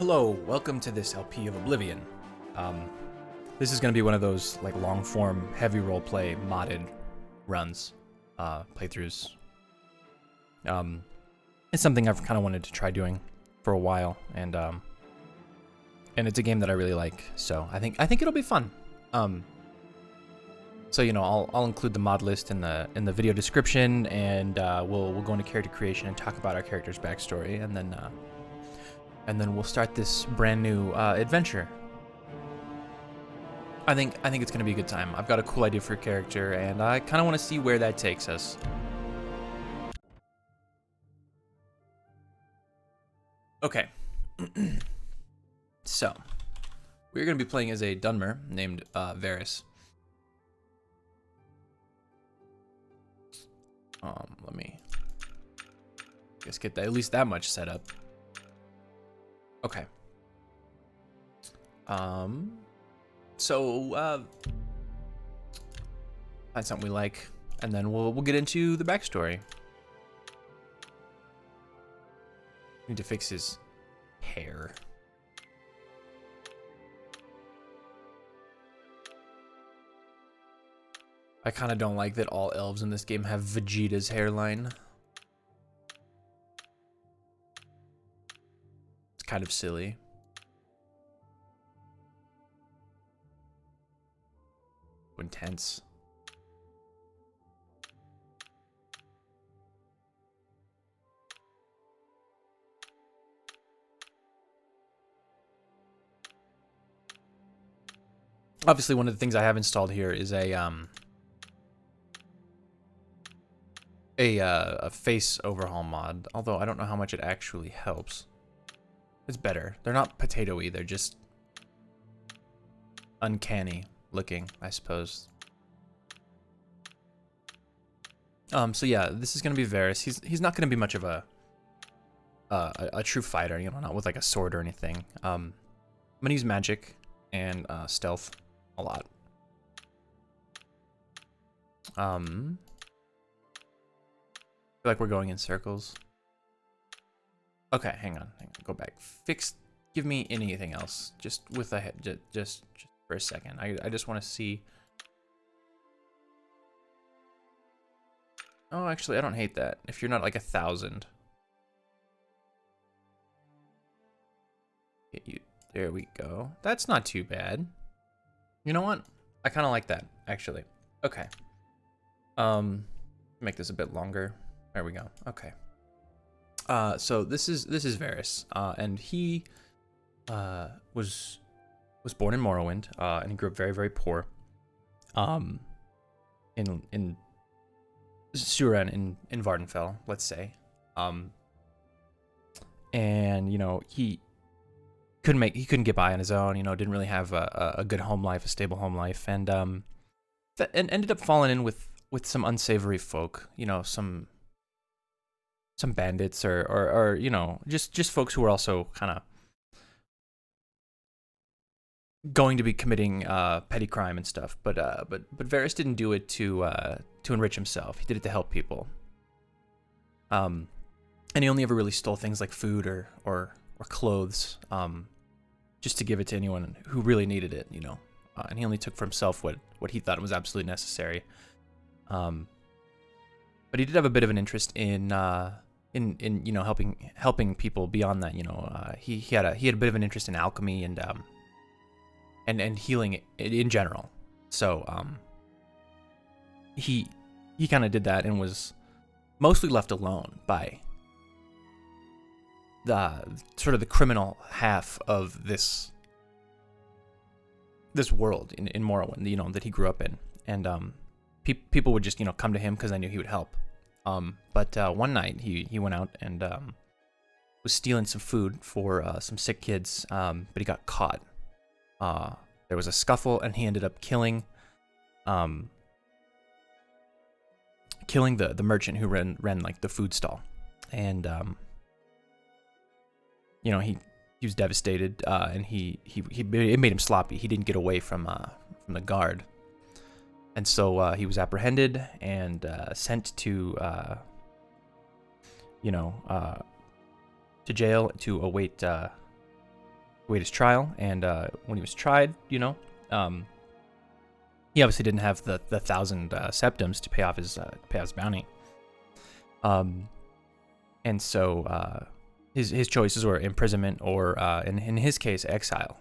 Hello, welcome to this LP of Oblivion. This is going to be one of those like long-form, heavy roleplay modded runs, playthroughs. It's something I've kind of wanted to try doing for a while, and it's a game that I really like, so I think it'll be fun. So you know, I'll include the mod list in the video description, and we'll go into character creation and talk about our character's backstory, and then we'll start this brand new adventure. I think it's gonna be a good time. I've got a cool idea for a character, and I kind of want to see where that takes us. Okay. So we're gonna be playing as a dunmer named Varis. Let me get that, at least that much set up. Okay. So find something we like, and then we'll get into the backstory. Need to fix his hair. I kind of don't like that all elves in this game have Vegeta's hairline. It's kind of silly. Intense. Obviously, one of the things I have installed here is a face overhaul mod, although I don't know how much it actually helps. It's better. They're not potato-y, they're just uncanny looking, I suppose. So yeah, this is gonna be Varis. He's not gonna be much of a true fighter, you know, not with like a sword or anything. I'm gonna use magic and stealth a lot. I feel like we're going in circles. Okay, hang on, go back. Fix. Give me anything else, just with a head, just for a second. I just want to see. Oh, actually, I don't hate that. If you're not like 1,000. Get you. There we go. That's not too bad. You know what? I kind of like that, actually. Okay. Make this a bit longer. There we go. Okay. So this is Varis, and he was born in Morrowind, and he grew up very, very poor. In Suren in Vardenfell, let's say. And you know, he couldn't get by on his own, you know, didn't really have a good home life, a stable home life, and ended up falling in with some unsavory folk, you know, some bandits or you know, just folks who were also kind of going to be committing petty crime and stuff, but Varis didn't do it to enrich himself. He did it to help people. And he only ever really stole things like food or clothes, just to give it to anyone who really needed it, you know. And he only took for himself what he thought was absolutely necessary. But he did have a bit of an interest in you know, helping people beyond that, you know. He had a bit of an interest in alchemy and healing in general. So he kind of did that and was mostly left alone by the sort of the criminal half of this world in Morrowind, you know, that he grew up in. And people would just, you know, come to him because they knew he would help. But one night he went out and was stealing some food for some sick kids, but he got caught. There was a scuffle, and he ended up killing the merchant who ran like the food stall, and you know, he was devastated, and it made him sloppy. He didn't get away from the guard, and so he was apprehended and sent to you know, to jail to await wait his trial, and when he was tried, you know, he obviously didn't have the 1,000 septims to pay off his bounty. And so his choices were imprisonment or in his case exile.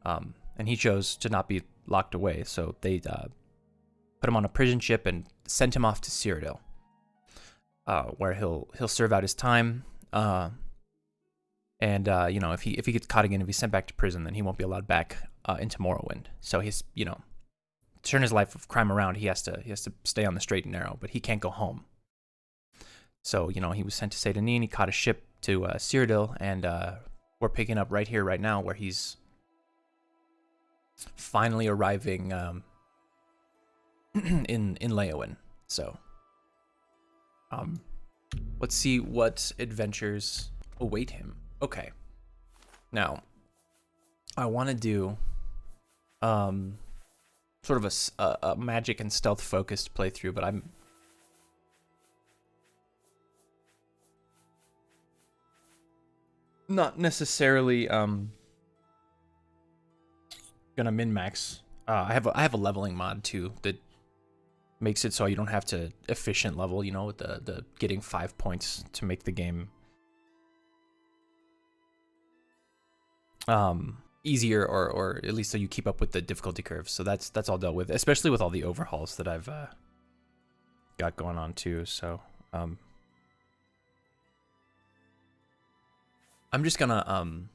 And he chose to not be locked away, so they put him on a prison ship and sent him off to Citadel, where he'll serve out his time. And you know, if he gets caught again, if he's sent back to prison, then he won't be allowed back into Morrowind. So he's, you know, to turn his life of crime around, he has to stay on the straight and narrow, but he can't go home. So, you know, he was sent to Satanin, he caught a ship to Citadel, and we're picking up right here, right now, where he's finally arriving in Leyawiin. So, let's see what adventures await him. Okay. Now, I want to do sort of a magic and stealth focused playthrough, but I'm not necessarily gonna min-max. I have a leveling mod too that makes it so you don't have to efficient level, you know, with the getting 5 points to make the game easier, or at least so you keep up with the difficulty curve. So that's all dealt with, especially with all the overhauls that I've got going on too. So I'm just gonna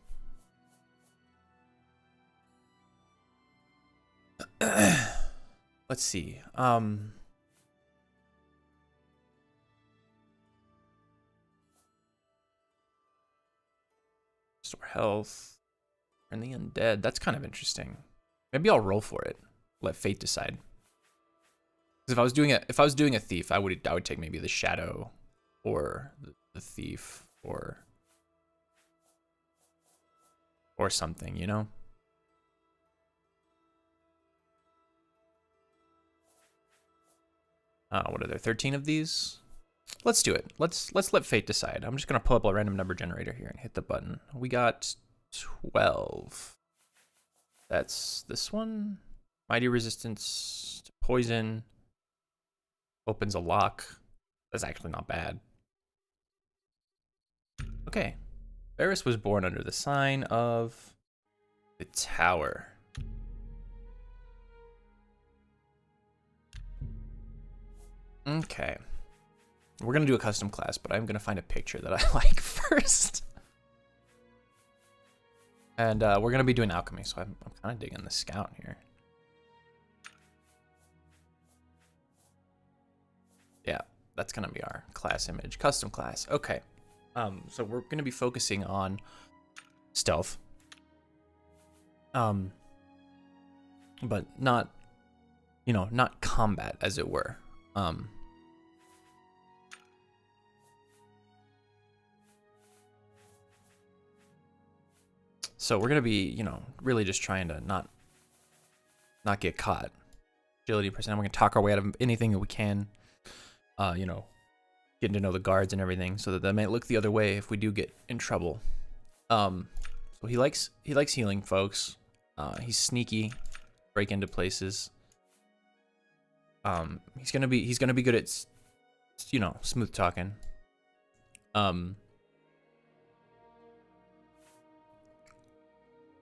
let's see. Restore health. And the undead. That's kind of interesting. Maybe I'll roll for it. Let fate decide. Because if I was doing a thief, I would take maybe the shadow, or the thief, or something, you know. What are there? 13 of these. Let's do it. Let's let fate decide. I'm just gonna pull up a random number generator here and hit the button. We got 12. That's this one. Mighty resistance to poison. Opens a lock. That's actually not bad. Okay. Varis was born under the sign of the Tower. Okay. We're going to do a custom class, but I'm going to find a picture that I like first. And we're going to be doing alchemy, so I'm kind of digging the scout here. Yeah, that's going to be our class image. Custom class. Okay. So we're going to be focusing on stealth. But not, you know, not combat, as it were. So we're gonna be, you know, really just trying to not get caught. Agility percent. We're gonna talk our way out of anything that we can. You know, getting to know the guards and everything, so that they might look the other way if we do get in trouble. So he likes healing folks. He's sneaky, break into places. He's gonna be good at, you know, smooth talking.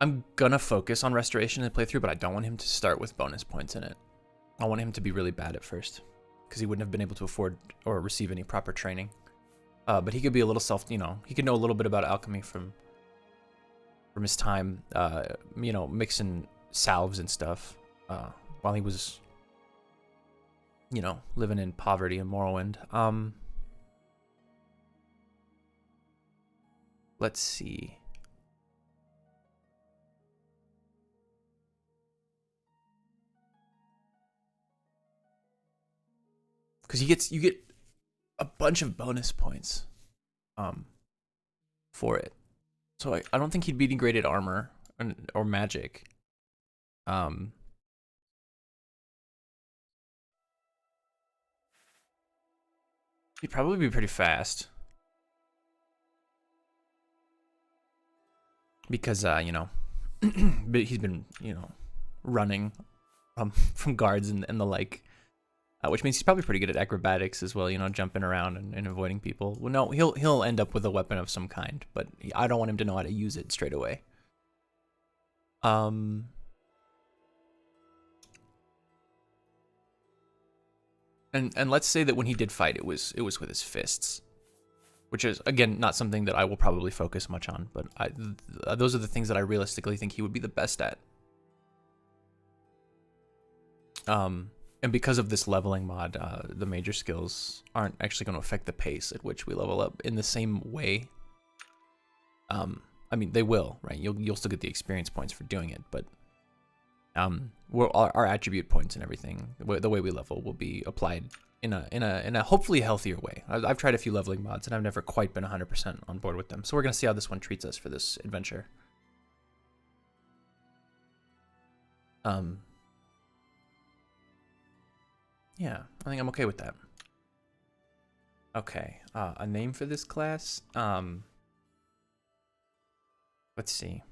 I'm gonna focus on restoration in the playthrough, but I don't want him to start with bonus points in it. I want him to be really bad at first, because he wouldn't have been able to afford or receive any proper training. But he could be a little you know, he could know a little bit about alchemy from his time, you know, mixing salves and stuff, while he was, you know, living in poverty in Morrowind. Let's see. Because you get a bunch of bonus points for it. So I don't think he'd be degraded armor or magic. He'd probably be pretty fast. because you know, he's been, you know, running from guards and the like, which means he's probably pretty good at acrobatics as well, you know, jumping around and avoiding people. Well, no, he'll end up with a weapon of some kind, but I don't want him to know how to use it straight away. And let's say that when he did fight, it was with his fists, which is, again, not something that I will probably focus much on, but those are the things that I realistically think he would be the best at. And because of this leveling mod, the major skills aren't actually going to affect the pace at which we level up in the same way. I mean, they will, right? You'll still get the experience points for doing it, but our attribute points and everything, the way we level, will be applied in a hopefully healthier way. I've tried a few leveling mods and I've never quite been 100% on board with them, so we're gonna see how this one treats us for this adventure. Yeah, I think I'm okay with that. Okay, a name for this class. Let's see.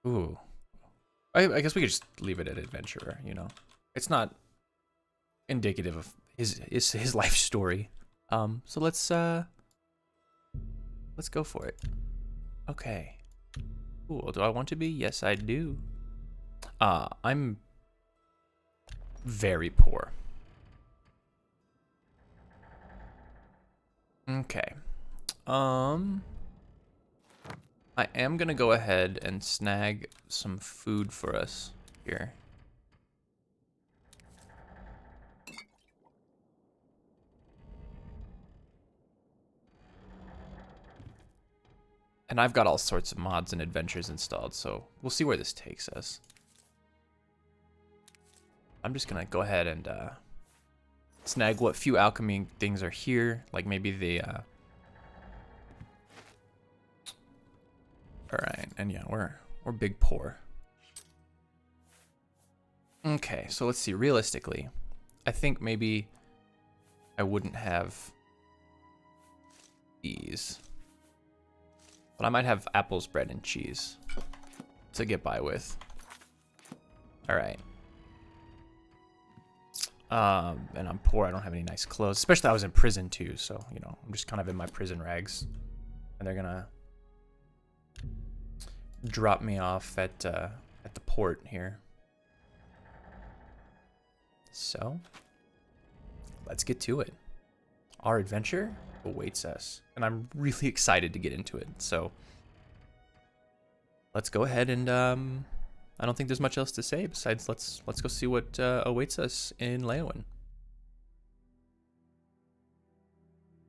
Ooh. I guess we could just leave it at adventurer, you know. It's not indicative of his life story. So let's go for it. Okay. Cool. Do I want to be? Yes, I do. I'm very poor. Okay. I am gonna go ahead and snag some food for us here. And I've got all sorts of mods and adventures installed, so we'll see where this takes us. I'm just gonna go ahead and snag what few alchemy things are here, like maybe the all right, and yeah, we're big poor. Okay, so let's see. Realistically, I think maybe I wouldn't have these, but I might have apples, bread, and cheese to get by with. All right. And I'm poor. I don't have any nice clothes, especially I was in prison too. So, you know, I'm just kind of in my prison rags, and they're gonna drop me off at the port here. So let's get to it. Our adventure awaits us, and I'm really excited to get into it. So let's go ahead and I don't think there's much else to say besides let's go see what awaits us in Leyawiin.